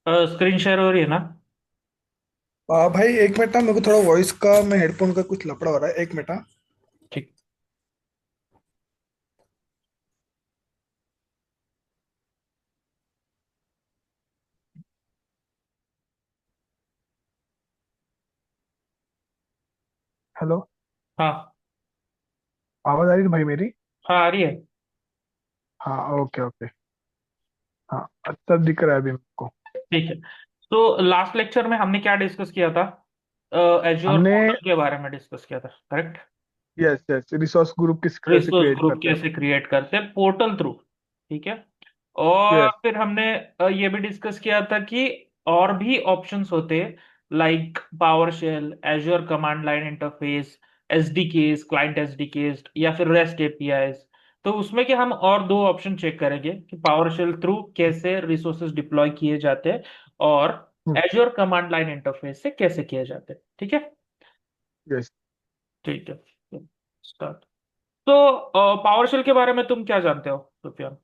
Screen share हो रही है ना? भाई एक मिनट ना, मेरे को थोड़ा वॉइस का, मैं हेडफोन का कुछ लफड़ा हो रहा है। एक मिनट हाँ। ठीक। हेलो। हाँ। आवाज आ रही है भाई मेरी? हाँ, आ रही है। हाँ, ओके ओके। हाँ, अच्छा दिख रहा है अभी मेरे को। ठीक है। तो लास्ट लेक्चर में हमने क्या डिस्कस किया था? एज्योर हमने पोर्टल के बारे में डिस्कस किया था, correct? Yes yes, resource group किस तरह से रिसोर्स क्रिएट ग्रुप करते हैं। कैसे क्रिएट करते हैं पोर्टल थ्रू। ठीक है। और यस। फिर हमने ये भी डिस्कस किया था कि और भी ऑप्शंस होते हैं, like PowerShell, Azure command line interface, SDKs, client SDKs, या फिर रेस्ट एपीआईज। तो उसमें कि हम और दो ऑप्शन चेक करेंगे कि पावर शेल थ्रू कैसे रिसोर्सेज डिप्लॉय किए जाते हैं, और एज्योर कमांड लाइन इंटरफेस से कैसे किए जाते हैं। ठीक है। यस। ठीक है। स्टार्ट। तो पावर शेल के बारे में तुम क्या जानते हो, सुफियान?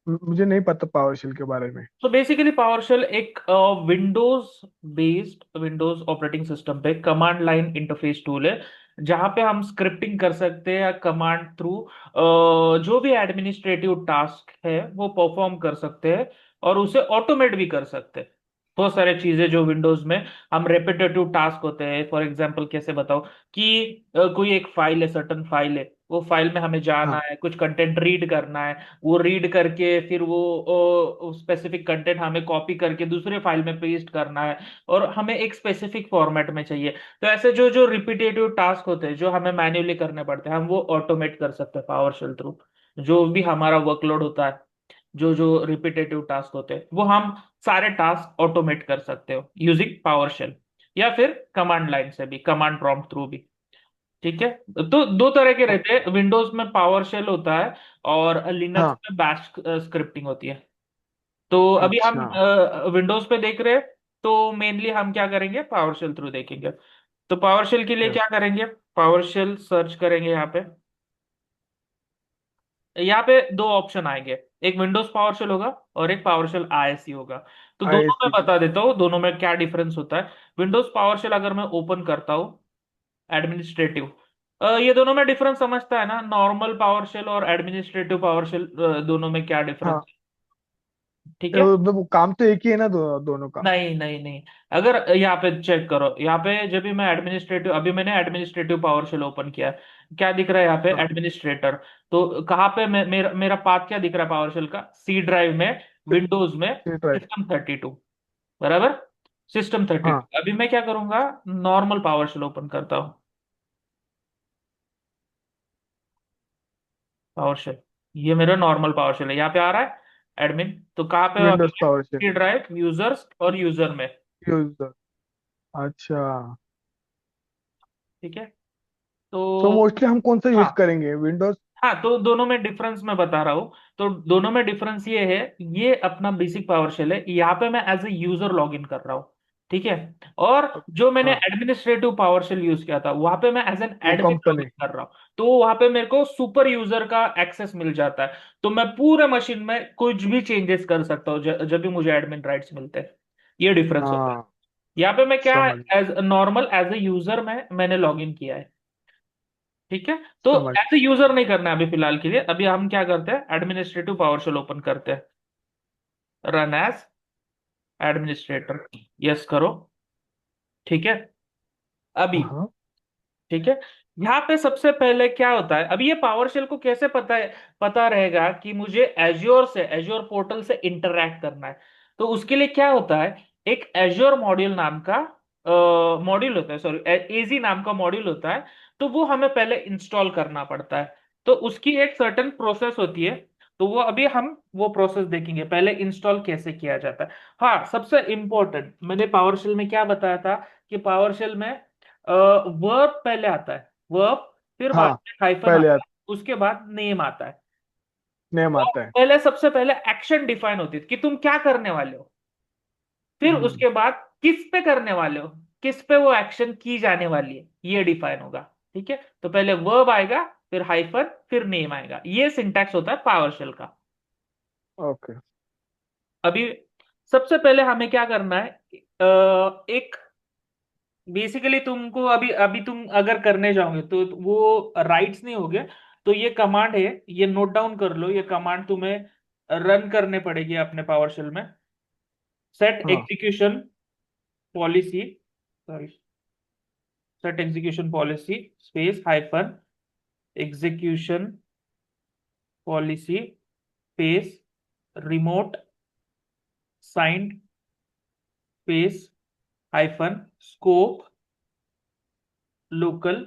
मुझे नहीं पता पावर शेल के बारे में। तो बेसिकली पावरशेल एक Windows based, Windows operating system पे कमांड लाइन इंटरफेस टूल है, जहां पे हम स्क्रिप्टिंग कर सकते हैं या कमांड थ्रू जो भी एडमिनिस्ट्रेटिव टास्क है वो परफॉर्म कर सकते हैं, और उसे ऑटोमेट भी कर सकते हैं। बहुत सारे चीजें जो विंडोज में हम रेपिटेटिव टास्क होते हैं, फॉर एग्जांपल कैसे बताओ कि कोई एक फाइल है, सर्टन फाइल है, वो फाइल में हमें जाना हाँ है, कुछ कंटेंट रीड करना है, वो रीड करके फिर वो स्पेसिफिक कंटेंट हमें कॉपी करके दूसरे फाइल में पेस्ट करना है, और हमें एक स्पेसिफिक फॉर्मेट में चाहिए। तो ऐसे जो जो रिपीटेटिव टास्क होते हैं जो हमें मैन्युअली करने पड़ते हैं, हम वो ऑटोमेट कर सकते हैं पावर शेल थ्रू। जो भी हमारा वर्कलोड होता है, जो जो रिपीटेटिव टास्क होते हैं, वो हम सारे टास्क ऑटोमेट कर सकते हो यूजिंग पावर शेल, या फिर कमांड लाइन से भी, कमांड प्रॉम्प्ट थ्रू भी। ठीक है। तो दो तरह के रहते हैं, विंडोज में पावर शेल होता है और लिनक्स हाँ। में बैश स्क्रिप्टिंग होती है। तो अभी हम अच्छा। विंडोज पे देख रहे हैं, तो मेनली हम क्या करेंगे, पावर शेल थ्रू देखेंगे। तो पावर शेल के लिए यस। क्या करेंगे, पावर शेल सर्च करेंगे यहाँ पे। यहाँ पे दो ऑप्शन आएंगे, एक विंडोज पावर शेल होगा और एक पावर शेल आईएससी होगा। तो आई दोनों में सी। बता देता हूँ दोनों में क्या डिफरेंस होता है। विंडोज पावर शेल अगर मैं ओपन करता हूँ, एडमिनिस्ट्रेटिव, ये दोनों में डिफरेंस समझता है ना, नॉर्मल पावर शेल और एडमिनिस्ट्रेटिव पावर शेल, दोनों में क्या डिफरेंस हाँ, है? ठीक है। वो काम तो एक ही है ना, दोनों का। नहीं नहीं नहीं। अगर यहाँ पे चेक करो, यहाँ पे जब भी मैं एडमिनिस्ट्रेटिव, अभी मैंने एडमिनिस्ट्रेटिव पावर शेल ओपन किया है, क्या दिख रहा है यहाँ पे, हाँ, एडमिनिस्ट्रेटर। तो कहाँ पे मेरा पाथ क्या दिख रहा है पावर शेल का, सी ड्राइव में, विंडोज में, फिर राइट। System 32, बराबर। System 32, हाँ। अभी मैं क्या करूंगा, नॉर्मल पावर शेल ओपन करता हूँ। पावर शेल, ये मेरा नॉर्मल पावर शेल है, यहाँ पे आ रहा है एडमिन। तो कहाँ पे हो अभी विंडोज मैं, power shell. C drive, users और यूजर में। यूजर। अच्छा। ठीक है। तो तो मोस्टली हम कौन सा यूज हाँ, करेंगे, विंडोज? हाँ, तो दोनों में डिफरेंस मैं बता रहा हूँ। तो दोनों में डिफरेंस ये है, ये अपना बेसिक पावर शेल है, यहाँ पे मैं as a user log in कर रहा हूँ। ठीक है। और जो मैंने हाँ, एडमिनिस्ट्रेटिव पावर शेल यूज किया था, वहां पे मैं एज एन वो एडमिन लॉग इन कंपनी। कर रहा हूँ। तो वहां पे मेरे को सुपर यूजर का एक्सेस मिल जाता है, तो मैं पूरे मशीन में कुछ भी चेंजेस कर सकता हूँ जब भी मुझे एडमिन राइट्स मिलते हैं। ये डिफरेंस होता है। हाँ, यहाँ पे मैं क्या, समझ as normal as a user में मैंने लॉग इन किया है। ठीक है। तो समझ। एज ए यूजर नहीं करना है अभी फिलहाल के लिए, अभी हम क्या करते हैं, एडमिनिस्ट्रेटिव पावर शेल ओपन करते हैं, रन एज एडमिनिस्ट्रेटर, यस करो। ठीक है। अभी, हाँ ठीक है, यहाँ पे सबसे पहले क्या होता है, अभी ये पावर शेल को कैसे पता है, पता रहेगा कि मुझे एज्योर से, एज्योर पोर्टल से इंटरैक्ट करना है। तो उसके लिए क्या होता है, एक एज्योर मॉड्यूल नाम का मॉड्यूल होता है, सॉरी, एजी नाम का मॉड्यूल होता है। तो वो हमें पहले इंस्टॉल करना पड़ता है। तो उसकी एक सर्टेन प्रोसेस होती है। तो वो अभी हम वो प्रोसेस देखेंगे, पहले इंस्टॉल कैसे किया जाता है। हाँ, सबसे इंपॉर्टेंट, मैंने पावर शेल में क्या बताया था कि पावर शेल में वर्ब पहले आता है, वर्ब, फिर बाद हाँ। में हाइफन पहले आता है, उसके बाद नेम आता है। नेम और आता है। पहले, सबसे पहले एक्शन डिफाइन होती है कि तुम क्या करने वाले हो, फिर हम्म। उसके बाद किस पे करने वाले हो, किस पे वो एक्शन की जाने वाली है, ये डिफाइन होगा। ठीक है। तो पहले वर्ब आएगा, फिर हाइफन, फिर नेम आएगा, ये सिंटैक्स होता है पावर शेल का। ओके। अभी सबसे पहले हमें क्या करना है, एक बेसिकली तुमको अभी अभी तुम अगर करने जाओगे तो वो राइट्स नहीं होगे। तो ये कमांड है, ये नोट डाउन कर लो, ये कमांड तुम्हें रन करने पड़ेगी अपने पावर शेल में। सेट हाँ। Execution policy, sorry, set execution policy space hyphen execution policy space remote signed space hyphen scope local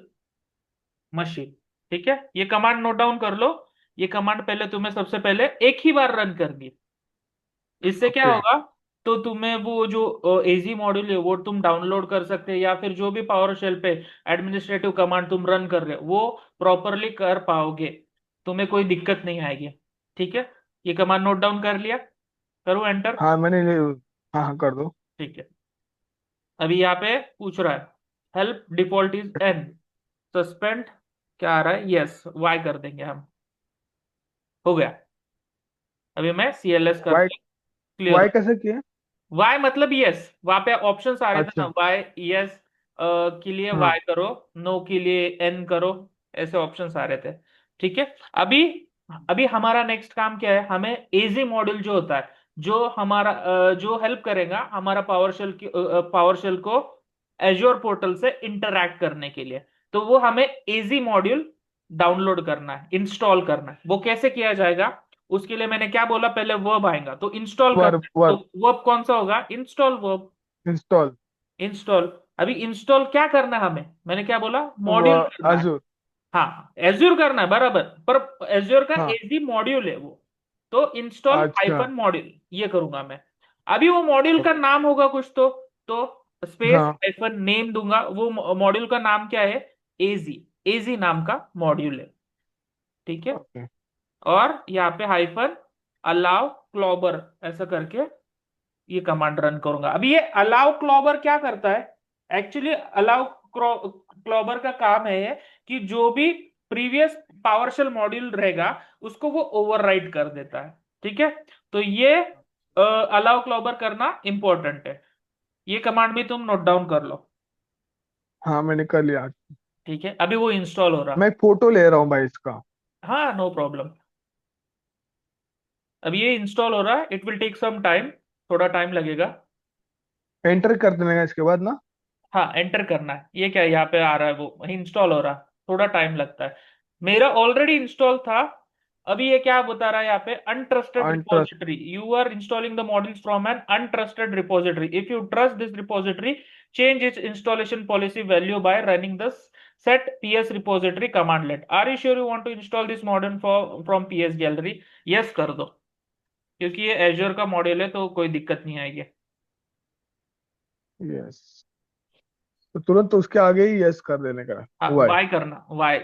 machine. ठीक है, ये कमांड नोट डाउन कर लो। ये कमांड पहले तुम्हें सबसे पहले एक ही बार रन करनी। इससे क्या ओके। होगा, तो तुम्हें वो जो एजी मॉड्यूल है वो तुम डाउनलोड कर सकते हैं, या फिर जो भी पावर शेल पे एडमिनिस्ट्रेटिव कमांड तुम रन कर रहे हो वो प्रॉपरली कर पाओगे, तुम्हें कोई दिक्कत नहीं आएगी। ठीक है, ये कमांड नोट डाउन कर लिया, करूँ एंटर? हाँ हाँ हाँ, कर दो। ठीक है, अभी यहाँ पे पूछ रहा है help default is an, suspend क्या आ रहा है, यस वाई कर देंगे हम। हो गया। अभी मैं सीएलएस वाई, करके क्लियर। वाई कैसे किए? वाई मतलब यस, वहां पे ऑप्शंस आ रहे थे ना, अच्छा। वाई यस के लिए हाँ। वाई करो, नो के लिए एन करो, ऐसे ऑप्शंस आ रहे थे। ठीक है, अभी अभी हमारा नेक्स्ट काम क्या है, हमें एजी मॉड्यूल जो होता है, जो हमारा जो हेल्प करेगा हमारा पावर शेल को एज्योर पोर्टल से इंटरैक्ट करने के लिए, तो वो हमें एजी मॉड्यूल डाउनलोड करना है, इंस्टॉल करना है। वो कैसे किया जाएगा, उसके लिए मैंने क्या बोला, पहले वर्ब आएगा तो इंस्टॉल वर्ब, करना है। तो वर्ब। वर्ब कौन सा होगा, इंस्टॉल वर्ब। इंस्टॉल। इंस्टॉल, अभी इंस्टॉल क्या करना है हमें, मैंने क्या बोला, मॉड्यूल करना है। अजूर। हाँ एज्योर करना है बराबर, पर एज्योर का हाँ। एजी मॉड्यूल है वो। तो इंस्टॉल अच्छा। हाइफन मॉड्यूल ये करूंगा मैं। अभी वो मॉड्यूल का नाम होगा कुछ तो स्पेस हाँ। हाइफन नेम दूंगा। वो मॉड्यूल का नाम क्या है, एजी, एजी नाम का मॉड्यूल है। ठीक है, ओके। और यहाँ पे हाइफन अलाउ क्लॉबर ऐसा करके ये कमांड रन करूंगा। अभी ये अलाउ क्लॉबर क्या करता है, एक्चुअली अलाउ क्लॉबर का काम है ये, कि जो भी प्रीवियस पावरशेल मॉड्यूल रहेगा उसको वो ओवरराइड कर देता है। ठीक है, तो ये अलाउ क्लॉबर करना इंपॉर्टेंट है। ये कमांड भी तुम नोट डाउन कर लो। हाँ, मैंने कर लिया। ठीक है, अभी वो इंस्टॉल हो मैं रहा। एक फोटो ले रहा हूँ भाई इसका। हाँ नो प्रॉब्लम। अभी ये इंस्टॉल हो रहा है, it will take some time, थोड़ा टाइम लगेगा। एंटर कर देने का इसके बाद ना? हाँ एंटर करना है, ये क्या यहाँ पे आ रहा है, वो इंस्टॉल हो रहा है, थोड़ा टाइम लगता है। मेरा ऑलरेडी इंस्टॉल था। अभी ये क्या बता रहा है यहाँ पे, untrusted untrust. Repository, you are installing the modules from an untrusted repository, if you trust this repository change its installation policy value by running the set ps repository commandlet, are you sure you want to install this module from ps gallery? yes कर दो, क्योंकि ये azure का module है तो कोई दिक्कत नहीं आएगी। यस। तो तुरंत उसके आगे ही यस कर देने का। हाँ वाई। वाई करना, वाई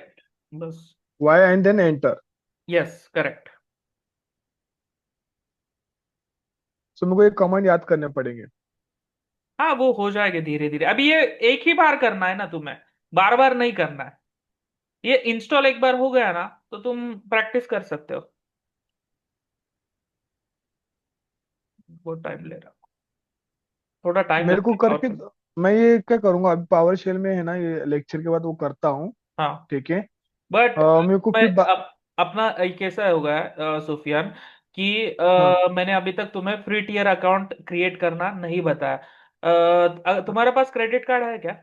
बस। Y and then enter. Yes correct. So मेरे को ये कमांड याद करने पड़ेंगे। हाँ वो हो जाएगा धीरे धीरे, अभी ये एक ही बार करना है ना तुम्हें, बार बार नहीं करना है। ये इंस्टॉल एक बार हो गया ना तो तुम प्रैक्टिस कर सकते हो। बहुत टाइम ले रहा, थोड़ा टाइम मेरे को लगेगा करके और। मैं ये क्या करूंगा अभी पावर शेल में है ना, ये लेक्चर के बाद वो करता हूँ। हाँ ठीक है। बट मेरे को मैं फिर अपना एक कैसा होगा सुफियान, कि हाँ। मैंने अभी तक तुम्हें फ्री टीयर अकाउंट क्रिएट करना नहीं बताया। तुम्हारे पास क्रेडिट कार्ड है क्या?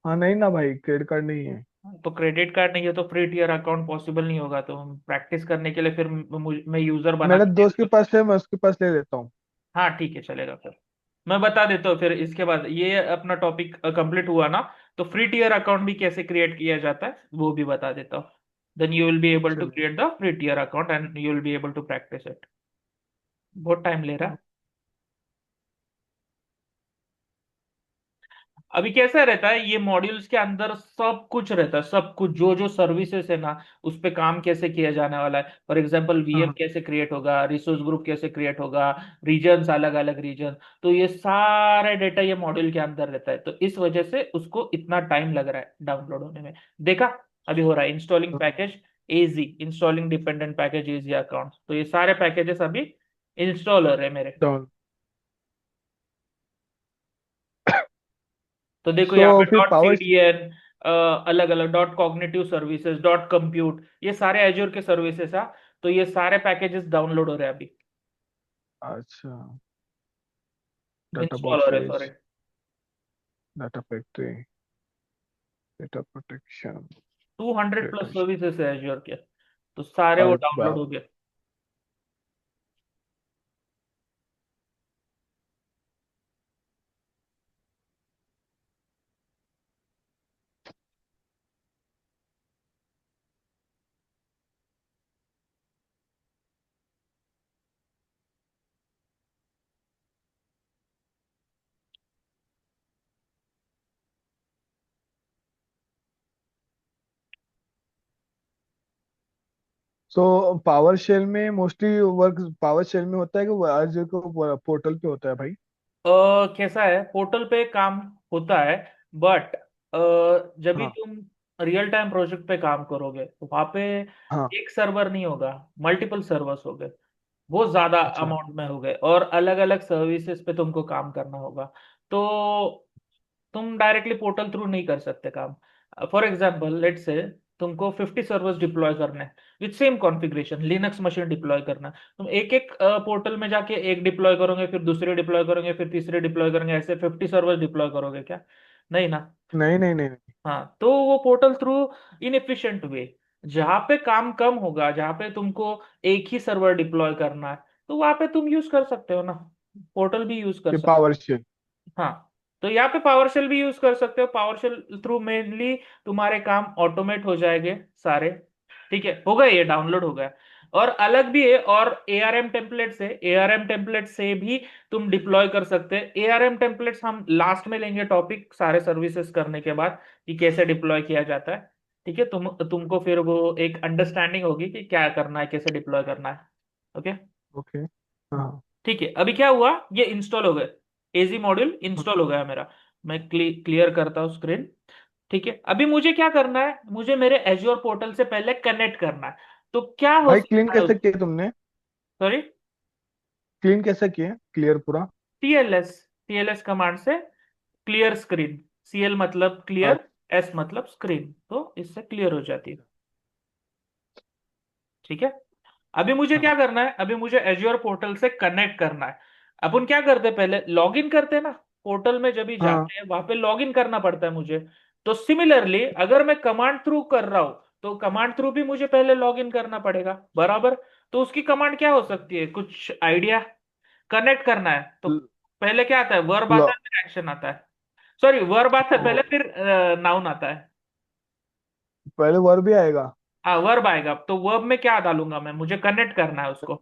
हाँ नहीं ना भाई, क्रेडिट कार्ड नहीं है। तो क्रेडिट कार्ड नहीं है तो फ्री टीयर अकाउंट पॉसिबल नहीं होगा, तो हम प्रैक्टिस करने के लिए फिर मैं यूजर बना मेरे के। दोस्त के पास है, मैं उसके पास ले लेता हूँ। हाँ ठीक है चलेगा फिर, मैं बता देता हूँ। फिर इसके बाद ये अपना टॉपिक कंप्लीट हुआ ना, तो फ्री टीयर अकाउंट भी कैसे क्रिएट किया जाता है वो भी बता देता हूँ। Then you will be able to चलिए। Create the free tier account and you will be able to practice it. बहुत टाइम ले रहा है। अभी कैसा रहता है, ये मॉड्यूल्स के अंदर सब कुछ रहता है, सब कुछ जो जो सर्विसेज है ना, उस पे काम कैसे किया जाने वाला है। फॉर एग्जांपल वीएम हाँ। कैसे क्रिएट होगा, रिसोर्स ग्रुप कैसे क्रिएट होगा, रीजन्स अलग अलग रीजन, तो ये सारे डेटा ये मॉड्यूल के अंदर रहता है, तो इस वजह से उसको इतना टाइम लग रहा है डाउनलोड होने में। देखा, अभी हो रहा है इंस्टॉलिंग हाँ। पैकेज एजी, इंस्टॉलिंग डिपेंडेंट पैकेज एजी अकाउंट, तो ये सारे पैकेजेस अभी इंस्टॉल हो रहे हैं मेरे। डाउन। तो देखो यहाँ सो पे फिर dot C power. D N, अलग अलग dot cognitive services, dot compute, ये सारे एज्योर के सर्विसेज है। तो ये सारे पैकेजेस डाउनलोड हो रहे हैं अभी, अच्छा। डाटा इंस्टॉल हो रहे, boxes, sorry. Data factory, data protection, 200 data. Plus services है एज्योर के, तो सारे वो अरे डाउनलोड बाप। हो गए। सो पावर शेल में मोस्टली वर्क पावर शेल में होता है कि वो आज को पोर्टल पे होता है भाई? कैसा है, पोर्टल पे काम होता है, बट जब भी हाँ तुम रियल टाइम प्रोजेक्ट पे काम करोगे तो वहां पे हाँ। एक सर्वर नहीं होगा, मल्टीपल सर्वर्स हो गए, बहुत ज्यादा अच्छा। अमाउंट में हो गए, और अलग अलग सर्विसेज पे तुमको काम करना होगा। तो तुम डायरेक्टली पोर्टल थ्रू नहीं कर सकते काम। फॉर एग्जाम्पल लेट से तुमको 50 सर्वर्स डिप्लॉय करने हैं with same configuration, Linux machine deploy करना है। तुम एक एक पोर्टल में जाके एक डिप्लॉय करोगे, फिर दूसरे डिप्लॉय करोगे, फिर तीसरे डिप्लॉय करोगे, ऐसे 50 सर्वर्स डिप्लॉय करोगे क्या? नहीं ना। नहीं नहीं नहीं नहीं। हाँ, तो वो पोर्टल थ्रू इनएफिशिएंट वे, जहां पे काम कम होगा, जहां पे तुमको एक ही सर्वर डिप्लॉय करना है, तो वहां पे तुम यूज कर सकते हो ना, पोर्टल भी यूज कर ये सकते पावर शेल। हो। हाँ, तो यहाँ पे पावरशेल भी यूज कर सकते हो, पावरशेल थ्रू मेनली तुम्हारे काम ऑटोमेट हो जाएंगे सारे। ठीक है, हो गए, ये डाउनलोड हो गया। और अलग भी है, और एआरएम टेम्पलेट से, एआरएम टेम्पलेट से भी तुम डिप्लॉय कर सकते हैं। एआरएम टेम्पलेट्स हम लास्ट में लेंगे टॉपिक, सारे सर्विसेज करने के बाद, कि कैसे डिप्लॉय किया जाता है। ठीक है, तुमको फिर वो एक अंडरस्टैंडिंग होगी कि क्या करना है, कैसे डिप्लॉय करना है। ओके। ओके। हाँ ठीक है, अभी क्या हुआ, ये इंस्टॉल हो गए, एजी मॉड्यूल हाँ। इंस्टॉल हो गया मेरा। मैं क्लियर करता हूँ स्क्रीन। ठीक है, अभी मुझे क्या करना है, मुझे मेरे एज्योर पोर्टल से पहले कनेक्ट करना है। तो क्या हो भाई क्लीन सकता है कैसे उस, किए तुमने? सॉरी, क्लीन कैसे किए, क्लियर पूरा? टीएलएस, टीएलएस कमांड से क्लियर स्क्रीन, सीएल मतलब क्लियर, एस मतलब स्क्रीन, तो इससे क्लियर हो जाती है। ठीक है, अभी मुझे अच्छा। क्या करना है, अभी मुझे एज्योर पोर्टल से कनेक्ट करना है। अपन क्या करते हैं, पहले लॉग इन करते हैं ना, पोर्टल में जब भी हाँ। जाते हैं वहां पे लॉग इन करना पड़ता है मुझे। तो सिमिलरली अगर मैं कमांड थ्रू कर रहा हूं, तो कमांड थ्रू भी मुझे पहले लॉग इन करना पड़ेगा, बराबर। तो उसकी कमांड क्या हो सकती है, कुछ आइडिया? कनेक्ट करना है तो ल- पहले क्या आता है, वर्ब आता ल- है, फिर एक्शन आता है। सॉरी, वर्ब आता है ओ, पहले, फिर नाउन आता है। पहले वर्ब भी आएगा? हाँ, वर्ब आएगा, तो वर्ब में क्या डालूंगा मैं, मुझे कनेक्ट करना है उसको,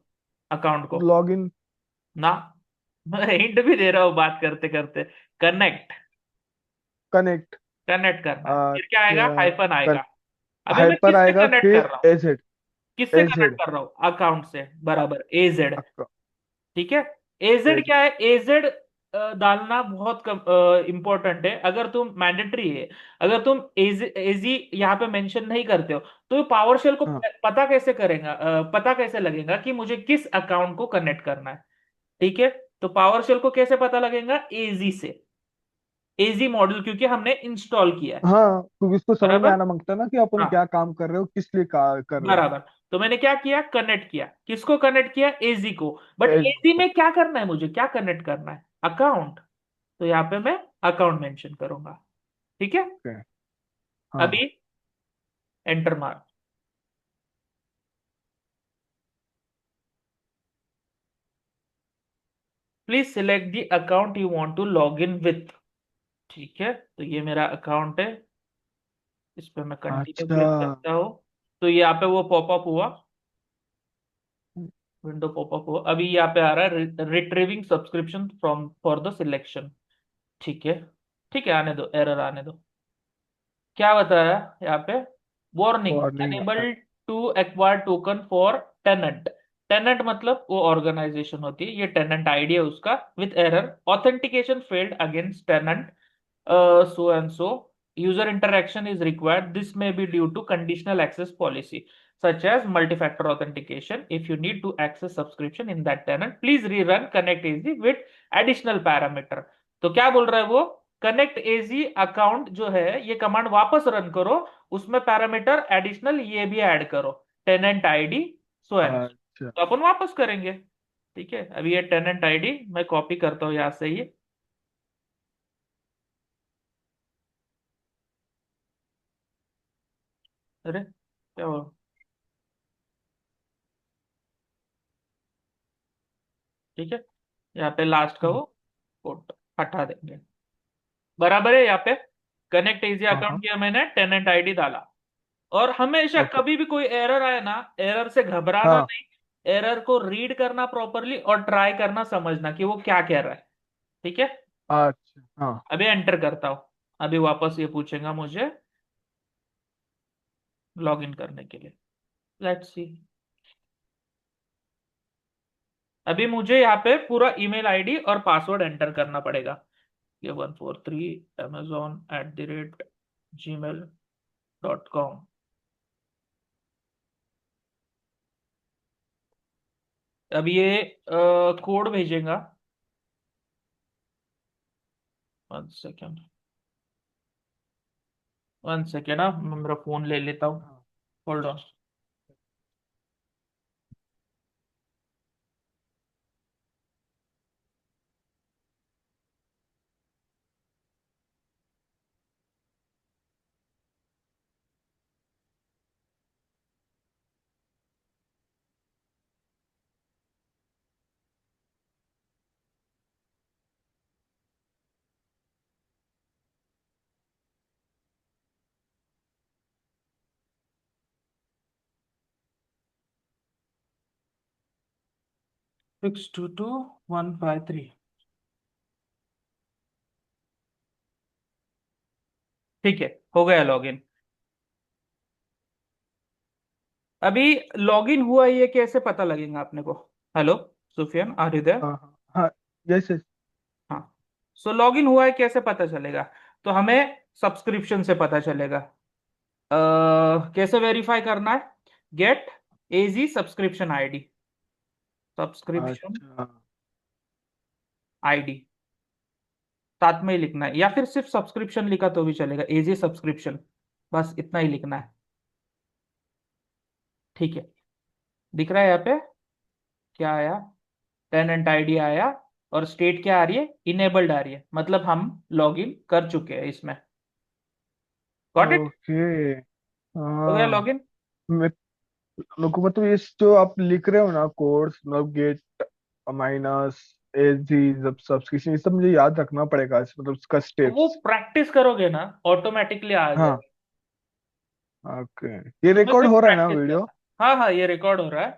अकाउंट को लॉग इन। ना। मैं हिंट भी दे रहा हूँ बात करते करते। Connect, connect. कनेक्ट करना है, फिर क्या आएगा, अच्छा। हाइफन आएगा। अभी मैं हाइपर किससे आएगा कनेक्ट कर फिर रहा हूँ, एजेड। किससे कनेक्ट एजेड। कर रहा हूँ, अकाउंट से, बराबर, एजेड। अक्का। ठीक है, एजेड एजेड। क्या है, एजेड डालना बहुत इंपॉर्टेंट है, अगर तुम मैंडेटरी है। अगर तुम एजी यहाँ पे मेंशन नहीं करते हो, तो पावरशेल को हाँ पता कैसे करेगा, पता कैसे लगेगा कि मुझे किस अकाउंट को कनेक्ट करना है। ठीक है, तो पावरशेल को कैसे पता लगेगा, एजी से, एजी मॉड्यूल क्योंकि हमने इंस्टॉल किया है, हाँ, क्योंकि उसको समझ में बराबर। आना मांगता है ना कि अपन हाँ, क्या काम कर रहे हो, किस लिए कर रहे हो। बराबर। तो मैंने क्या किया, कनेक्ट किया, किसको कनेक्ट किया, एजी को। बट एज एजी को। में क्या करना है, मुझे क्या कनेक्ट करना है, अकाउंट। तो यहाँ पे मैं अकाउंट मेंशन करूंगा। ठीक है, ओके। अभी हाँ। एंटर मार, please select the account you want to log in with. ठीक है, तो ये मेरा अकाउंट है, इस पे मैं कंटिन्यू अच्छा। क्लिक करता हूँ। तो यहाँ पे वो पॉपअप हुआ, विंडो पॉपअप हुआ, अभी यहाँ पे आ रहा है retrieving subscription from for the selection. ठीक है, ठीक है, आने दो, एरर आने दो। क्या बताया यहाँ पे, वार्निंग, वार्निंग आ रहा unable to acquire token for tenant. Tenant मतलब वो ऑर्गेनाइजेशन होती है, ये टेनेंट आईडी है उसका, with error, authentication failed against tenant, so and so, user interaction is required, this may be due to conditional access policy such as multi-factor authentication. If you need to access subscription in that tenant, please rerun connect easy with additional parameter। तो क्या बोल रहा है वो, connect एजी account जो है ये command वापस रन करो, उसमें पैरामीटर एडिशनल ये भी ऐड करो, टेनेंट आईडी सो एंड, अच्छा। तो अपन वापस करेंगे। ठीक है, अभी ये टेनेंट आईडी मैं कॉपी करता हूँ यहाँ से ही। अरे क्या हो, ठीक है, यहाँ पे लास्ट का हम्म, वो कोड हटा देंगे। बराबर है यहाँ पे, कनेक्ट इजी हाँ अकाउंट हाँ। किया मैंने, टेनेंट आईडी डाला। और हमेशा ओके। कभी भी कोई एरर आए ना, एरर से घबराना हाँ। नहीं, एरर को रीड करना प्रॉपरली और ट्राई करना समझना कि वो क्या कह रहा है। ठीक है, अच्छा। हाँ। अभी एंटर करता हूं। अभी वापस ये पूछेगा मुझे लॉग इन करने के लिए, लेट्स सी। अभी मुझे यहाँ पे पूरा ईमेल आईडी और पासवर्ड एंटर करना पड़ेगा, ये 143amazon@gmail.com। अब ये कोड भेजेगा, 1 सेकेंड, 1 सेकेंड, मैं मेरा फोन ले लेता हूँ, हाँ। Hold on. 622153। ठीक है, हो गया लॉगिन। अभी लॉगिन हुआ ये कैसे पता लगेगा अपने को? Hello Sufiyan, are you there? हाँ हाँ हाँ। जैसे। हाँ, सो लॉगिन हुआ है कैसे पता चलेगा? तो हमें सब्सक्रिप्शन से पता चलेगा। कैसे वेरीफाई करना है? Gate AG subscription ID, subscription अच्छा। आईडी साथ में ही लिखना है, या फिर सिर्फ सब्सक्रिप्शन लिखा तो भी चलेगा, एजी सब्सक्रिप्शन, बस इतना ही लिखना है। ठीक है, दिख रहा है यहाँ पे क्या आया? टेनेंट आईडी आया, और स्टेट क्या आ रही है? इनेबल्ड आ रही है, मतलब हम लॉगिन कर चुके हैं इसमें। Got it? ओके। हो गया हाँ। लॉगिन। मैं मेरे को मतलब ये जो आप लिख रहे हो ना कोड्स, मतलब गेट माइनस एजी जब सब्सक्रिप्शन, ये सब मुझे याद रखना पड़ेगा मतलब उसका वो स्टेप्स। प्रैक्टिस करोगे ना ऑटोमेटिकली आ हाँ। जाएगा। ओके। ये तुम्हें रिकॉर्ड सिर्फ हो रहा है ना प्रैक्टिस वीडियो? करना है। हाँ हाँ, ये रिकॉर्ड हो रहा है।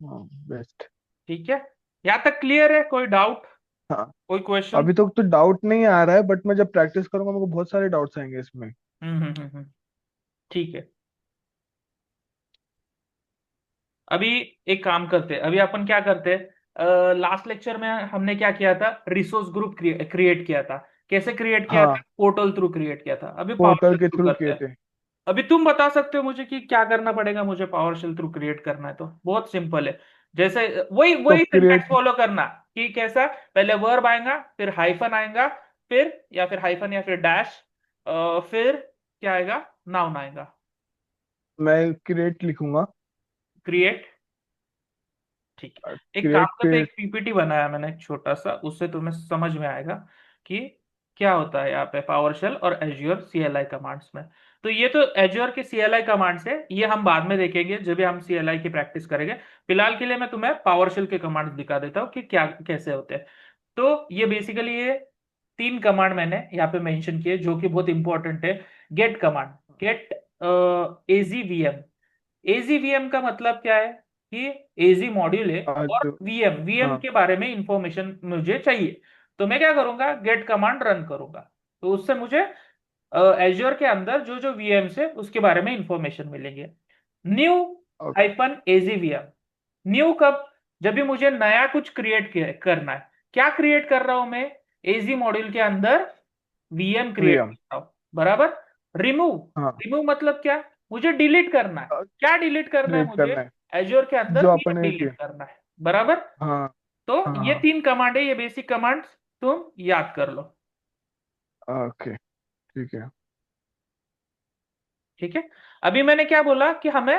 हाँ। बेस्ट। ठीक है, यहाँ तक क्लियर है? कोई डाउट, हाँ। कोई क्वेश्चन? अभी तक तो डाउट नहीं आ रहा है, बट मैं जब प्रैक्टिस करूंगा मेरे को बहुत सारे डाउट्स आएंगे इसमें। ठीक है, अभी एक काम करते हैं, अभी अपन क्या करते हैं, लास्ट लेक्चर में हमने क्या किया था? रिसोर्स ग्रुप क्रिएट किया था। कैसे क्रिएट किया था? हाँ। पोर्टल थ्रू क्रिएट किया था। अभी पोर्टल पावरशेल के थ्रू थ्रू करते किए हैं। थे। अभी तुम बता सकते हो मुझे कि क्या करना पड़ेगा मुझे पावरशेल थ्रू क्रिएट करना है? तो बहुत सिंपल है, जैसे वही तो वही सिंटैक्स क्रिएट। फॉलो करना। कि कैसा? पहले वर्ब आएगा, फिर हाइफन आएगा, फिर हाइफन या फिर डैश, फिर क्या आएगा? नाउन आएगा। मैं क्रिएट लिखूंगा। क्रिएट। ठीक है, एक काम क्रिएट करते, पे। एक पीपीटी बनाया मैंने छोटा सा, उससे तुम्हें समझ में आएगा कि क्या होता है यहाँ पे पावरशेल और एज्योर सीएलआई कमांड्स में। तो ये तो एज्योर के सीएलआई कमांड्स है, ये हम बाद में देखेंगे जब भी हम सीएलआई की प्रैक्टिस करेंगे। फिलहाल के लिए मैं तुम्हें पावरशेल के कमांड्स दिखा देता हूँ कि क्या कैसे होते हैं। तो ये बेसिकली ये 3 कमांड मैंने यहाँ पे मेंशन किए जो कि बहुत इंपॉर्टेंट है। Get command, get AZVM. AZVM का मतलब क्या है? कि एजी मॉड्यूल है, और आज। वीएम, वीएम हाँ। के बारे में इंफॉर्मेशन मुझे चाहिए। तो मैं क्या करूंगा? गेट कमांड रन करूंगा, तो उससे मुझे एज्योर के अंदर जो जो वीएम है उसके बारे में इंफॉर्मेशन मिलेंगे। New okay. हाइफन एजीवीएम। न्यू कब? जब भी मुझे नया कुछ क्रिएट करना है। क्या क्रिएट कर रहा हूं मैं? एजी मॉड्यूल के अंदर वीएम क्रिएट वीएम। करता हूं, बराबर। रिमूव, हाँ। रिमूव मतलब क्या? मुझे डिलीट करना है। क्या डिलीट करना है क्रिएट मुझे? करना है एज्योर के अंदर जो वीएम अपने के। डिलीट करना है, बराबर। हाँ तो हाँ ये हाँ। 3 कमांड है, ये बेसिक कमांड्स तुम याद कर लो। ओके, ठीक है। ठीक है। अभी मैंने क्या बोला कि हमें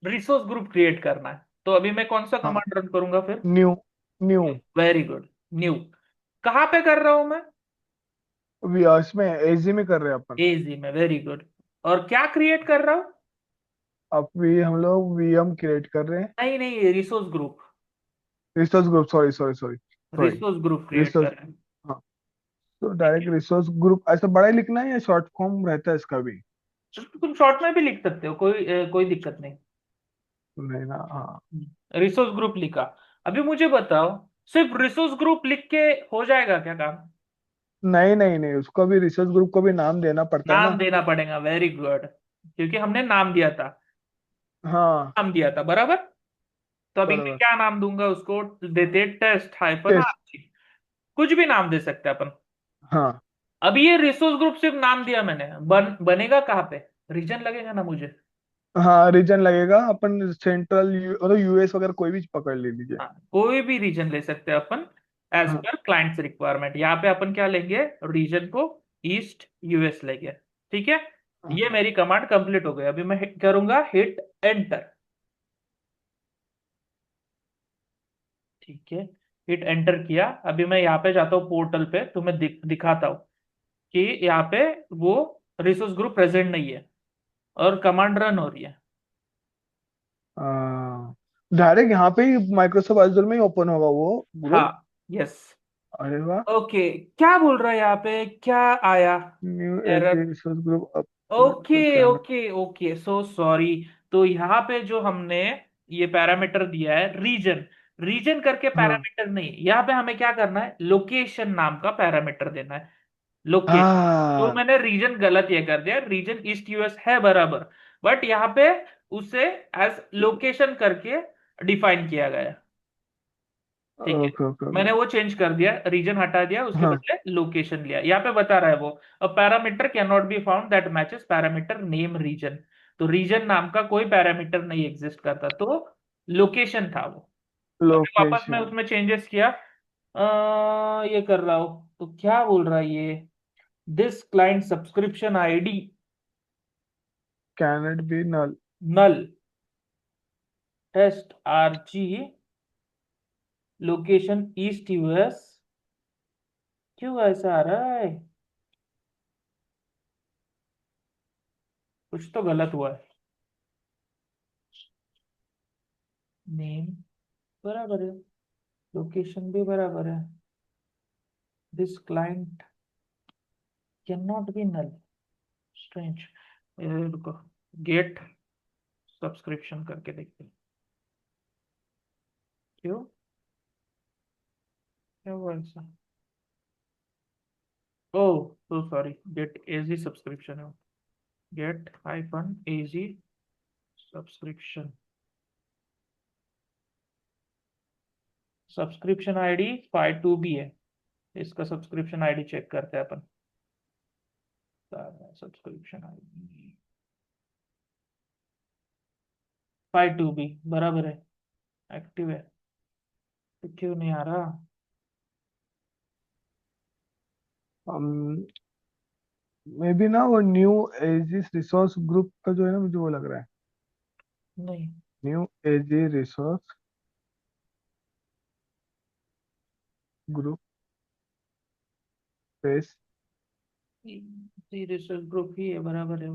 रिसोर्स ग्रुप क्रिएट करना है, तो अभी मैं कौन सा हाँ, कमांड रन करूंगा फिर? New. New. Very good. New. कहाँ पे कर रहा हूं मैं? अभी इसमें एजी में कर रहे हैं अपन। एजी में, वेरी गुड। और क्या क्रिएट कर रहा हूं? अभी हम लोग वीएम क्रिएट कर रहे हैं। नहीं नहीं, resource group. Resource group, sorry sorry sorry sorry. Resource group create कर रिसोर्स। रहे हैं। हाँ, तो ठीक है। डायरेक्ट रिसोर्स ग्रुप ऐसा बड़ा ही लिखना है या शॉर्ट फॉर्म रहता है इसका भी? तुम शॉर्ट में भी लिख सकते हो, कोई दिक्कत नहीं। नहीं ना, हाँ। रिसोर्स ग्रुप लिखा। अभी मुझे बताओ, सिर्फ रिसोर्स ग्रुप लिख के हो जाएगा क्या काम? नहीं नहीं नहीं, उसको भी रिसोर्स ग्रुप को भी नाम देना पड़ता है नाम ना। देना पड़ेगा, वेरी गुड। क्योंकि हमने नाम दिया था। हाँ। नाम दिया था, बराबर। तो अभी मैं बराबर। क्या नाम दूंगा उसको? देते टेस्ट हाइफन टेस्ट। आरजी। कुछ भी नाम दे सकते हैं अपन। हाँ अभी ये रिसोर्स ग्रुप सिर्फ नाम दिया मैंने, बनेगा कहाँ पे? रीजन लगेगा ना मुझे। हाँ, रीजन लगेगा। अपन सेंट्रल मतलब यूएस वगैरह कोई भी पकड़ ले लीजिए। हाँ, कोई भी रीजन ले सकते हैं अपन। एज हाँ पर क्लाइंट्स रिक्वायरमेंट, यहाँ पे अपन क्या लेंगे? रीजन को ईस्ट यूएस लेंगे। ठीक है। हाँ ये मेरी कमांड कंप्लीट हो गई। अभी मैं hit करूंगा हिट एंटर। ठीक है। हिट एंटर किया। अभी मैं यहाँ पे जाता हूँ पोर्टल पे, तो मैं दिखाता हूँ कि यहाँ पे वो रिसोर्स ग्रुप प्रेजेंट नहीं है, और कमांड रन हो रही है। हाँ, डायरेक्ट यहाँ पे ही माइक्रोसॉफ्ट अज़ूर में ही ओपन होगा वो हाँ। ग्रुप। यस। अरे वाह। ओके। क्या बोल रहा है यहाँ पे, क्या आया? New error. AZ resource group upload okay का क्या ना। Okay okay, so sorry. तो यहाँ पे जो हमने ये पैरामीटर दिया है रीजन, रीजन करके हाँ पैरामीटर नहीं, यहाँ पे हमें क्या करना है? लोकेशन नाम का पैरामीटर देना है। लोकेशन। तो हाँ। मैंने रीजन गलत ये कर दिया, रीजन ईस्ट यूएस है बराबर, बट यहाँ पे उसे एज लोकेशन करके डिफाइन किया गया। ठीक है। Okay okay okay. मैंने वो चेंज कर दिया, रीजन हटा दिया, उसके हाँ। बदले लोकेशन लिया। यहाँ पे बता रहा है वो, a parameter can not be found that matches parameter name region. तो रीजन नाम का कोई पैरामीटर नहीं एग्जिस्ट करता, तो लोकेशन था वो। अभी वापस मैं लोकेशन। उसमें चेंजेस किया। ये कर रहा हूँ, तो क्या बोल रहा है ये? This client subscription ID can it be null. Null. Test RG. Location east US. क्यों ऐसा आ रहा है? कुछ तो गलत हुआ है। नेम बराबर है, लोकेशन भी बराबर है। This client can not be null. Strange. रुको। गेट सब्सक्रिप्शन करके देखते हैं। क्यों? क्या हुआ ऐसा? ओह, तो सॉरी, गेट एजी सब्सक्रिप्शन है। Get hyphen AG subscription. Subscription ID 52 भी है। इसका सब्सक्रिप्शन आईडी चेक करते हैं अपन। सब्सक्रिप्शन आईडी 52 भी बराबर है, एक्टिव है। तो क्यों नहीं आ रहा? मे बी ना वो न्यू एजिस रिसोर्स ग्रुप का जो है ना, मुझे वो लग रहा है। नहीं। New AZ resource group space research group ही है, बराबर है।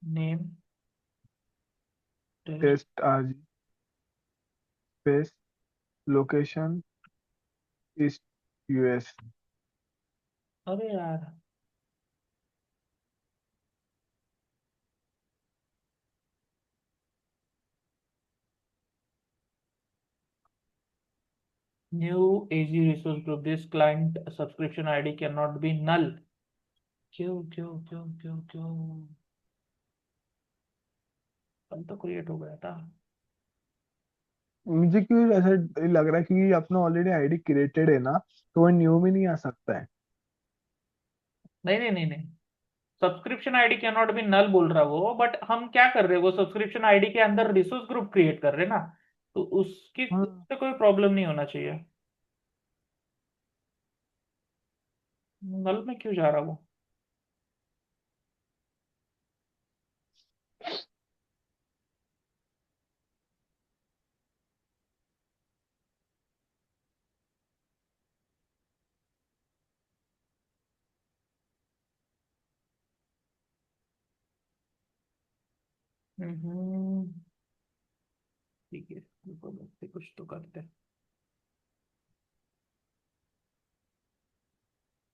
Name test. Test RG space location east US. अरे यार। New AZ resource group, this client subscription ID can not be null. क्यों क्यों क्यों क्यों क्यों? कल तो क्रिएट हो गया था। मुझे क्यों ऐसा लग रहा है कि अपना ऑलरेडी आईडी क्रिएटेड है ना, तो वो न्यू में नहीं आ सकता है। नहीं नहीं नहीं नहीं, subscription ID can not be null बोल रहा वो, बट हम क्या कर रहे हैं? वो सब्सक्रिप्शन आईडी के अंदर रिसोर्स ग्रुप क्रिएट कर रहे हैं ना, तो उसकी हाँ। उससे कोई प्रॉब्लम नहीं होना चाहिए। नल में क्यों जा रहा वो? हम्म, ठीक है, रुको, देखते कुछ तो करते हैं।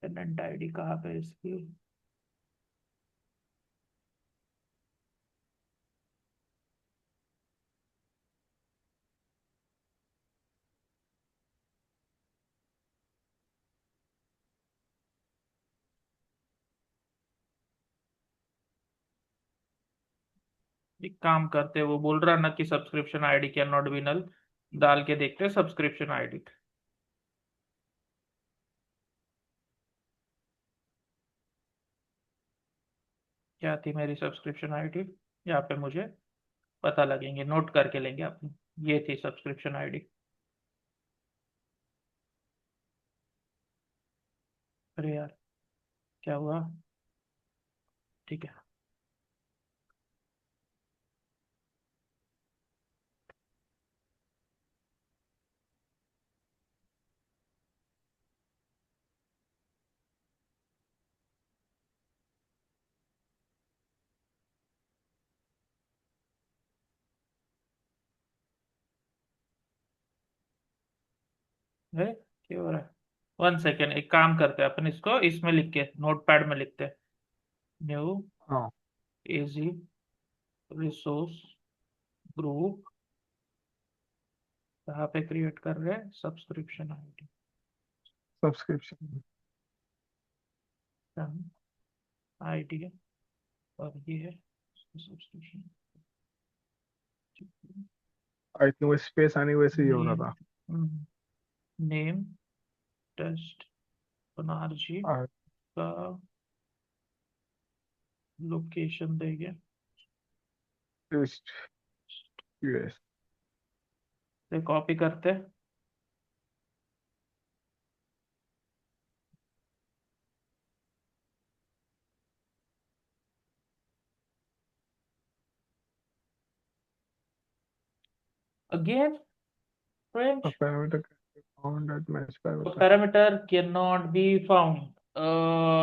टेनेंट आईडी कहाँ पे है इसकी? एक काम करते हैं, वो बोल रहा ना कि subscription ID can not be null, डाल के देखते हैं सब्सक्रिप्शन आईडी। क्या थी मेरी सब्सक्रिप्शन आईडी? यहाँ पे मुझे पता लगेंगे, नोट करके लेंगे अपनी। ये थी सब्सक्रिप्शन आईडी। अरे यार, क्या हुआ? ठीक है। है, क्या हो रहा है? 1 सेकेंड, एक काम करते हैं अपन, इसको इसमें लिख के नोट पैड में लिखते हैं। न्यू हाँ। एजी रिसोर्स ग्रुप। कहाँ पे क्रिएट कर रहे हैं? Subscription ID. सब्सक्रिप्शन। आईडी है, और ये है सब्सक्रिप्शन। आई थिंक वो स्पेस आने की वजह से ये हो रहा नेम, था। नेम टेस्ट बनर्जी का लोकेशन देंगे। Artist US. तो कॉपी करते हैं। Again French. Parameter found that match parameter. Parameter can not be found.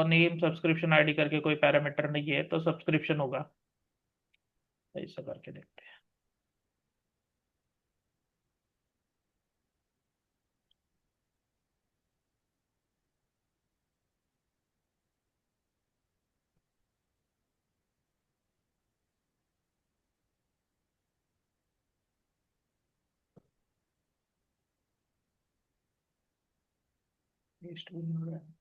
Name subscription ID करके कोई पैरामीटर नहीं है, तो सब्सक्रिप्शन होगा। ऐसा करके देखते हैं। पेस्ट भी नहीं हो रहा है।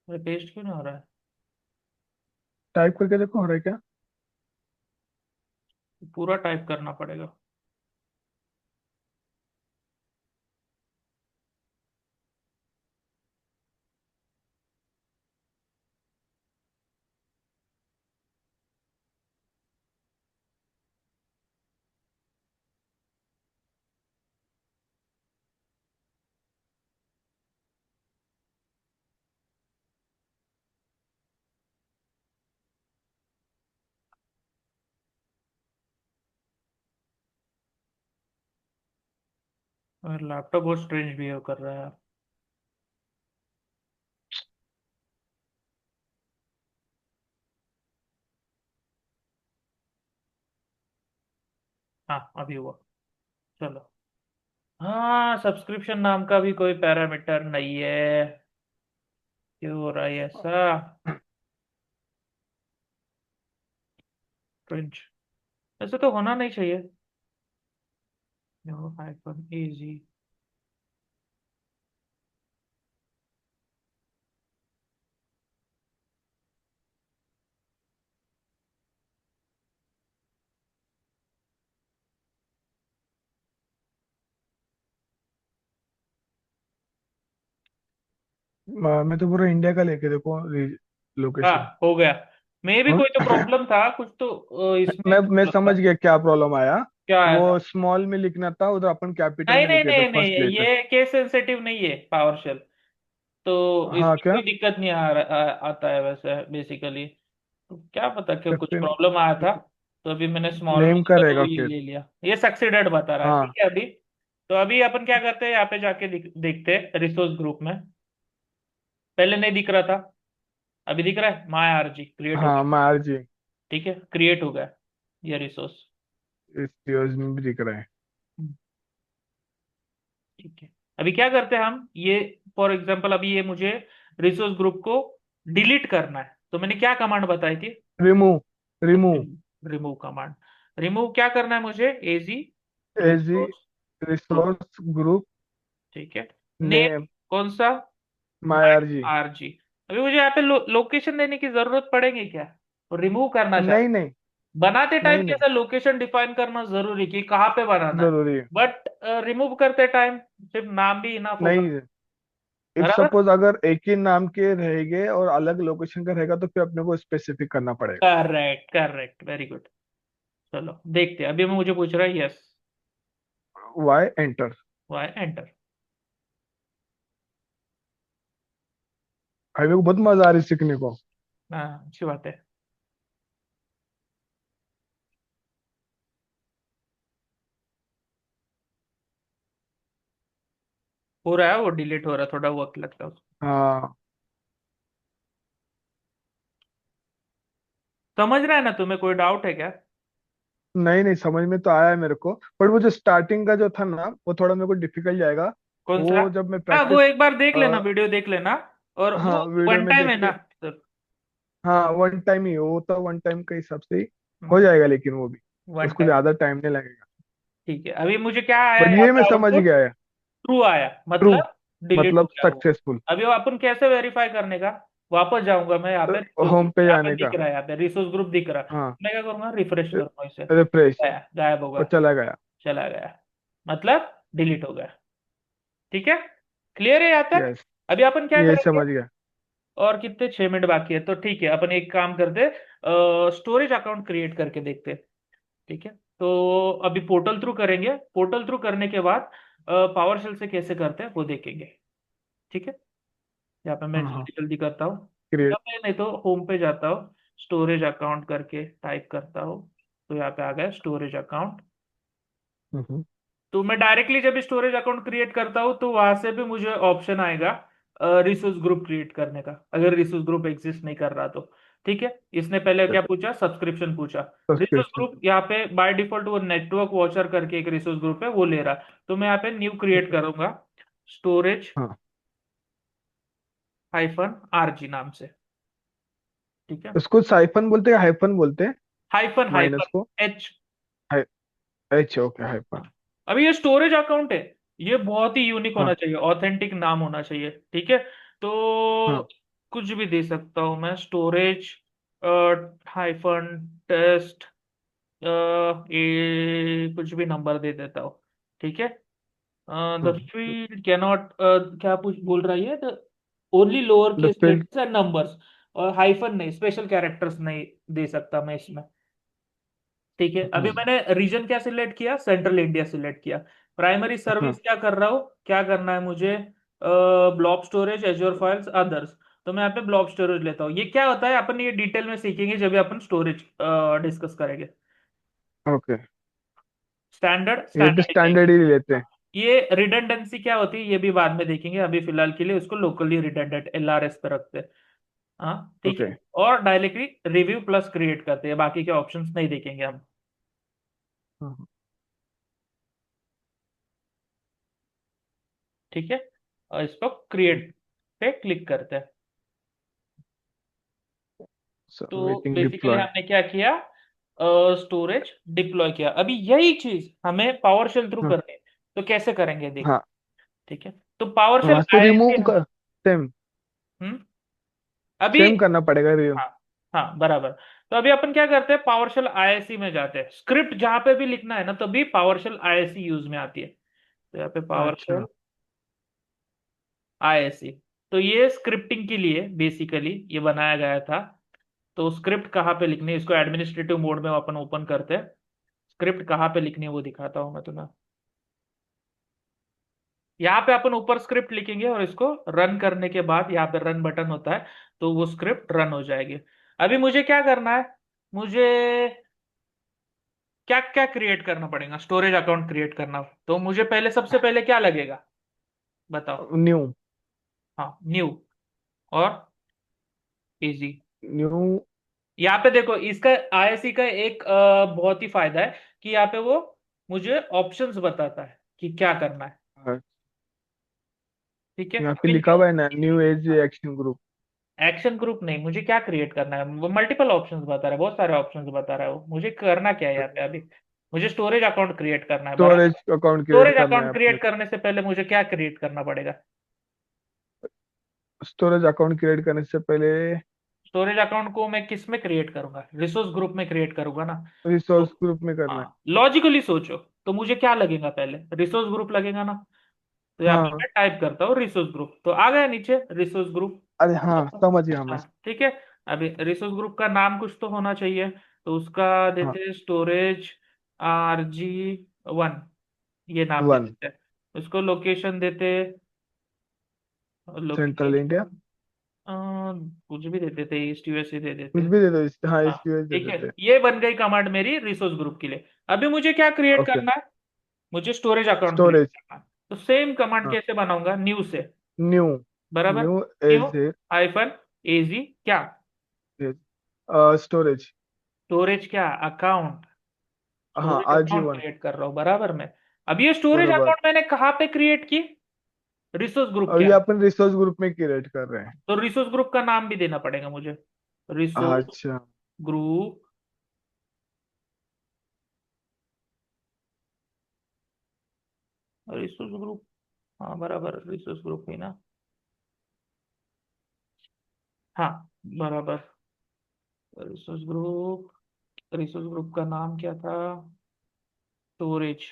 अरे पेस्ट क्यों नहीं हो रहा है? टाइप करके देखो हो रहा है क्या। पूरा टाइप करना पड़ेगा। और लैपटॉप बहुत स्ट्रेंज बिहेव कर रहा है। हाँ, अभी हुआ। चलो। हाँ, सब्सक्रिप्शन नाम का भी कोई पैरामीटर नहीं है। क्यों हो रहा है ऐसा? फ्रेंच। ऐसे तो होना नहीं चाहिए। हाइफन एजी। मैं तो पूरा इंडिया का लेके देखो लोकेशन। हाँ, हो गया। मे भी हाँ? कोई तो प्रॉब्लम था कुछ तो इसमें मैं प्रॉब्लम समझ था। गया क्या प्रॉब्लम आया। क्या आया वो था? स्मॉल में लिखना था, उधर अपन कैपिटल नहीं में नहीं लिखे थे नहीं नहीं, फर्स्ट लेटर। ये केस सेंसिटिव नहीं है पावर शेल। तो हाँ इसमें क्या? कोई दिक्कत नहीं आता है वैसे बेसिकली। तो क्या पता क्यों तो कुछ फिर प्रॉब्लम आया था। तो अभी मैंने स्मॉल में नेम का लिखा तो रहेगा ये फिर। ले लिया, ये सक्सीडेड बता रहा है, ठीक हाँ है अभी। तो अभी अपन क्या करते हैं, यहाँ पे जाके देखते हैं रिसोर्स ग्रुप में। पहले नहीं दिख रहा था, अभी दिख रहा है, माई आरजी क्रिएट हो हाँ, गया। मार्जी। ठीक है, क्रिएट हो गया ये रिसोर्स। इस यूज में भी दिख रहा है। ठीक है, अभी क्या करते हैं हम ये, फॉर एग्जांपल अभी ये मुझे रिसोर्स ग्रुप को डिलीट करना है, तो मैंने क्या कमांड बताई थी? Remove. Remove. Remove command. Remove क्या करना है मुझे? एजी एजी रिसोर्स ग्रुप। रिसोर्स ग्रुप ठीक है। नेम नेम कौन सा? माई माई आरजी। आरजी। अभी मुझे यहाँ पे लोकेशन देने की जरूरत पड़ेगी क्या? और रिमूव करना चाहता नहीं हूँ। नहीं। बनाते टाइम नहीं नहीं, कैसा लोकेशन डिफाइन करना जरूरी कि कहाँ पे बनाना है। जरूरी है। बट रिमूव करते टाइम सिर्फ नाम भी इनफ होगा। नहीं, इफ बराबर। सपोज अगर एक ही नाम के रहेंगे और अलग लोकेशन का रहेगा तो फिर अपने को स्पेसिफिक करना पड़ेगा। Correct correct, very good. चलो देखते हैं, अभी मुझे पूछ रहा है, yes. Y enter. Y enter. भाई मेरे को बहुत मजा आ रही है सीखने को। हाँ, अच्छी बात है। हो रहा है, वो डिलीट हो रहा है, थोड़ा वक्त लगता है उसको। हाँ। समझ रहा है ना? तुम्हें कोई डाउट है क्या? नहीं नहीं, समझ में तो आया है मेरे को, पर वो जो स्टार्टिंग का जो था ना वो थोड़ा मेरे को डिफिकल्ट जाएगा। कौन सा? वो जब मैं हाँ, वो प्रैक्टिस। एक बार देख लेना, वीडियो देख लेना। और वो हाँ, वीडियो वन में टाइम देख है के। ना सर? हाँ, वन टाइम ही वो तो वन टाइम के हिसाब से ही हो जाएगा, लेकिन वो भी वन उसको टाइम। ज्यादा टाइम नहीं लगेगा। ठीक है, अभी मुझे क्या आया बट यहाँ ये पे मैं समझ आउटपुट? गया है। ट्रू आया, ट्रू। मतलब डिलीट हो मतलब गया वो। सक्सेसफुल। अभी वो अपन कैसे वेरीफाई करने का? वापस जाऊंगा मैं यहाँ पे रिसोर्स होम ग्रुप, पे यहाँ पे जाने दिख का। रहा है, यहाँ पे रिसोर्स ग्रुप दिख रहा है। हाँ। मैं क्या करूंगा, रिफ्रेश करूंगा इसे। रिफ्रेश। गया, गायब होगा। वो चला गया। चला गया, मतलब डिलीट हो गया। ठीक है, क्लियर है यहाँ तक? यस। अभी अपन क्या ये करेंगे? समझ गया। और कितने, 6 मिनट बाकी है, तो ठीक है, अपन एक काम करते, स्टोरेज अकाउंट क्रिएट करके देखते हैं। ठीक है, तो अभी पोर्टल थ्रू करेंगे, पोर्टल थ्रू करने के बाद पावर शेल से कैसे करते हैं वो देखेंगे। ठीक है, यहाँ पे मैं हाँ हाँ। जल्दी जल्दी करता हूँ। या क्रिएट। मैं नहीं तो होम पे जाता हूँ, स्टोरेज अकाउंट करके टाइप करता हूँ, तो यहाँ पे आ गया स्टोरेज अकाउंट। हम्म। तो मैं डायरेक्टली जब स्टोरेज अकाउंट क्रिएट करता हूँ तो वहां से भी मुझे ऑप्शन आएगा रिसोर्स ग्रुप क्रिएट करने का, अगर रिसोर्स ग्रुप एग्जिस्ट नहीं कर रहा तो। ठीक है, इसने पहले क्या पूछा? सब्सक्रिप्शन पूछा। Resource subscription. ग्रुप यहाँ पे बाय डिफॉल्ट वो नेटवर्क वॉचर करके एक रिसोर्स ग्रुप है, वो ले रहा। तो मैं यहाँ पे न्यू क्रिएट करूंगा, स्टोरेज हाँ, हाइफन आरजी नाम से। ठीक है, उसको साइफन बोलते हैं, हाइफन बोलते हैं? हाइफन माइनस हाइफन को। H. High. H, okay, hyphen. अभी ये स्टोरेज अकाउंट है, ये बहुत ही यूनिक होना हाँ चाहिए, ऑथेंटिक नाम होना चाहिए। ठीक है, तो हाँ। कुछ भी दे सकता हूं मैं, स्टोरेज हाइफन टेस्ट, ये कुछ भी नंबर दे देता हूँ। ठीक है, द हाँ। फील्ड कैनॉट, क्या पूछ बोल रहा है ये, the only lower the case field. Letters and numbers. और हाइफन नहीं, स्पेशल कैरेक्टर्स नहीं दे सकता मैं इसमें। ठीक है, अभी हम्म। मैंने रीजन क्या सिलेक्ट किया? सेंट्रल इंडिया सिलेक्ट किया। प्राइमरी सर्विस हाँ। क्या कर रहा हूँ, क्या करना है मुझे? Blob storage, azure files, others. तो मैं यहाँ पे ब्लॉब स्टोरेज लेता हूँ। ये क्या होता है अपन ये डिटेल में सीखेंगे जब भी अपन स्टोरेज डिस्कस करेंगे। ओके। स्टैंडर्ड, ये भी स्टैंडर्ड स्टैंडर्ड ही लेते हाँ। हैं। ये रिडंडेंसी क्या होती है ये भी बाद में देखेंगे, अभी फिलहाल के लिए उसको लोकली रिडंडेंट एलआरएस पे रखते हैं। हाँ, ठीक ओके। है। और डायरेक्टली रिव्यू प्लस क्रिएट करते हैं, बाकी के ऑप्शंस नहीं देखेंगे हम। हाँ। ठीक है, और इसको क्रिएट पे क्लिक करते हैं। तो वेटिंग बेसिकली डिप्लॉय। हमने क्या किया? स्टोरेज डिप्लॉय किया। अभी यही चीज हमें पावर शेल थ्रू हाँ करनी है, तो कैसे करेंगे देख। हाँ। ठीक है, तो पावर शेल वहां से आईएससी रिमूव हम। कर। सेम। हम्म अभी सेम करना पड़ेगा रिमूव। हाँ, हाँ बराबर। तो अभी अपन क्या करते हैं, पावर शेल आईएससी में जाते हैं, स्क्रिप्ट जहां पे भी लिखना है ना तभी पावर शेल आईएससी यूज में आती है। तो यहाँ पे पावर अच्छा। शेल आईएससी, तो ये स्क्रिप्टिंग के लिए बेसिकली ये बनाया गया था। तो स्क्रिप्ट कहाँ पे लिखनी है, इसको एडमिनिस्ट्रेटिव मोड में अपन ओपन करते हैं। स्क्रिप्ट कहाँ पे लिखनी है वो दिखाता हूँ मैं तुम्हें। यहाँ पे अपन ऊपर स्क्रिप्ट लिखेंगे और इसको रन करने के बाद यहाँ पे रन बटन होता है, तो वो स्क्रिप्ट रन हो जाएगी। अभी मुझे क्या करना है, मुझे क्या क्या क्रिएट करना पड़ेगा, स्टोरेज अकाउंट क्रिएट करना हो, तो मुझे पहले सबसे पहले क्या लगेगा, बताओ। न्यू। हाँ, न्यू और इजी। न्यू। यहाँ पे देखो इसका आईएससी का एक बहुत ही फायदा है कि यहाँ पे वो मुझे ऑप्शंस बताता है कि क्या करना है। ठीक है, यहाँ पे अभी लिखा न्यू। हुआ है ना, new age action group. Action group नहीं, मुझे क्या क्रिएट करना है, वो मल्टीपल ऑप्शंस बता रहा है, बहुत सारे ऑप्शंस बता रहा है वो, मुझे करना क्या है यहाँ पे अभी। मुझे स्टोरेज अकाउंट क्रिएट करना है, बराबर। स्टोरेज अकाउंट क्रिएट स्टोरेज करना है अकाउंट अपने क्रिएट को। करने से पहले मुझे क्या क्रिएट करना पड़ेगा। स्टोरेज अकाउंट क्रिएट करने से पहले स्टोरेज अकाउंट को मैं किस में क्रिएट करूंगा, रिसोर्स ग्रुप में क्रिएट करूंगा ना। तो रिसोर्स ग्रुप में करना है। हाँ, लॉजिकली सोचो, तो मुझे क्या लगेगा, पहले रिसोर्स ग्रुप लगेगा ना। तो यहाँ पे हाँ। मैं टाइप करता हूँ रिसोर्स ग्रुप, तो आ गया नीचे रिसोर्स ग्रुप। अरे हाँ, समझ गया मैं। हाँ ठीक है। अभी रिसोर्स ग्रुप का नाम कुछ तो होना चाहिए, तो उसका हाँ। देते हैं स्टोरेज RG1, ये नाम दे वन। देते हैं। उसको लोकेशन देते, सेंट्रल इंडिया। लोकेशन कुछ भी दे देते, ईस्ट यूएसए दे देते। कुछ भी दे दो हाँ, हाँ इसकी वजह दे ठीक है, देते हैं। ये बन गई कमांड मेरी रिसोर्स ग्रुप के लिए। अभी मुझे क्या क्रिएट ओके। करना है, मुझे स्टोरेज अकाउंट क्रिएट स्टोरेज। करना है। तो सेम कमांड हाँ। कैसे बनाऊंगा, न्यू से, न्यू। बराबर। New new as a -AZ क्या, स्टोरेज। स्टोरेज क्या, अकाउंट। हाँ, स्टोरेज अकाउंट RG1। क्रिएट कर रहा हूँ, बराबर में। अब ये स्टोरेज बरोबर। अकाउंट मैंने कहाँ पे क्रिएट की, रिसोर्स ग्रुप के अभी अंदर। अपन रिसोर्स ग्रुप में क्रिएट कर रहे हैं। तो रिसोर्स ग्रुप का नाम भी देना पड़ेगा मुझे, रिसोर्स अच्छा। ग्रुप, रिसोर्स ग्रुप, हाँ बराबर, रिसोर्स ग्रुप ही ना। हाँ बराबर, रिसोर्स ग्रुप, रिसोर्स ग्रुप का नाम क्या था, स्टोरेज।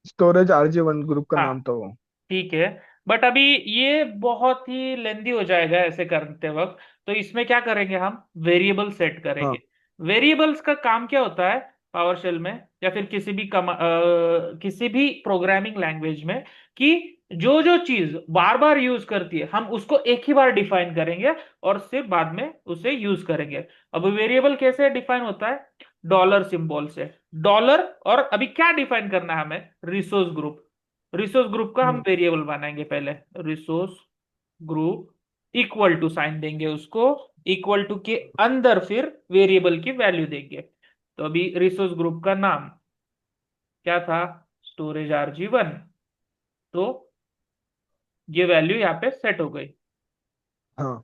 स्टोरेज RG1 ग्रुप का हाँ नाम था वो। ठीक है। बट अभी ये बहुत ही लेंदी हो जाएगा ऐसे करते वक्त, तो इसमें क्या करेंगे, हम वेरिएबल सेट करेंगे। हाँ। वेरिएबल्स का काम क्या होता है पावर शेल में, या फिर किसी भी प्रोग्रामिंग लैंग्वेज में, कि जो जो चीज बार बार यूज करती है हम उसको एक ही बार डिफाइन करेंगे और सिर्फ बाद में उसे यूज करेंगे। अब वेरिएबल कैसे डिफाइन होता है, डॉलर सिंबल से। डॉलर, और अभी क्या डिफाइन करना है हमें, रिसोर्स ग्रुप। रिसोर्स ग्रुप का हम हम्म। वेरिएबल बनाएंगे पहले, resource group equal to sign देंगे उसको, इक्वल टू के अंदर फिर वेरिएबल की वैल्यू देंगे। तो अभी रिसोर्स ग्रुप का नाम क्या था, स्टोरेज RG1। तो ये वैल्यू यहाँ पे सेट हो गई, हाँ।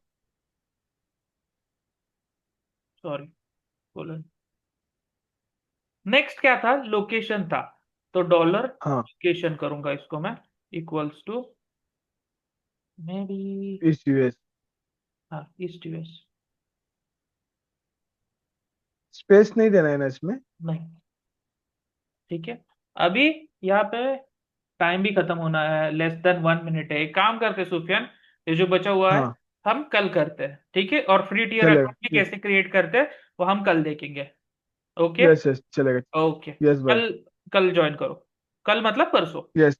सॉरी बोलो। नेक्स्ट क्या था, लोकेशन था। तो डॉलर हाँ। लोकेशन करूंगा इसको मैं, इक्वल्स टू मे बी, इस यूएस। हाँ ईस्ट यूएस। स्पेस नहीं देना है ना इसमें। नहीं, ठीक है। अभी यहाँ पे टाइम भी खत्म होना है, लेस देन 1 मिनट है। एक काम करते हैं सुफियान, ये जो बचा हुआ है हाँ, हम कल करते हैं, ठीक है। और फ्री टियर चलेगा। अकाउंट भी कैसे क्रिएट करते हैं वो हम कल देखेंगे। ओके। यस यस, चलेगा। ओके, यस भाई। कल, कल ज्वाइन करो, कल मतलब परसों। यस।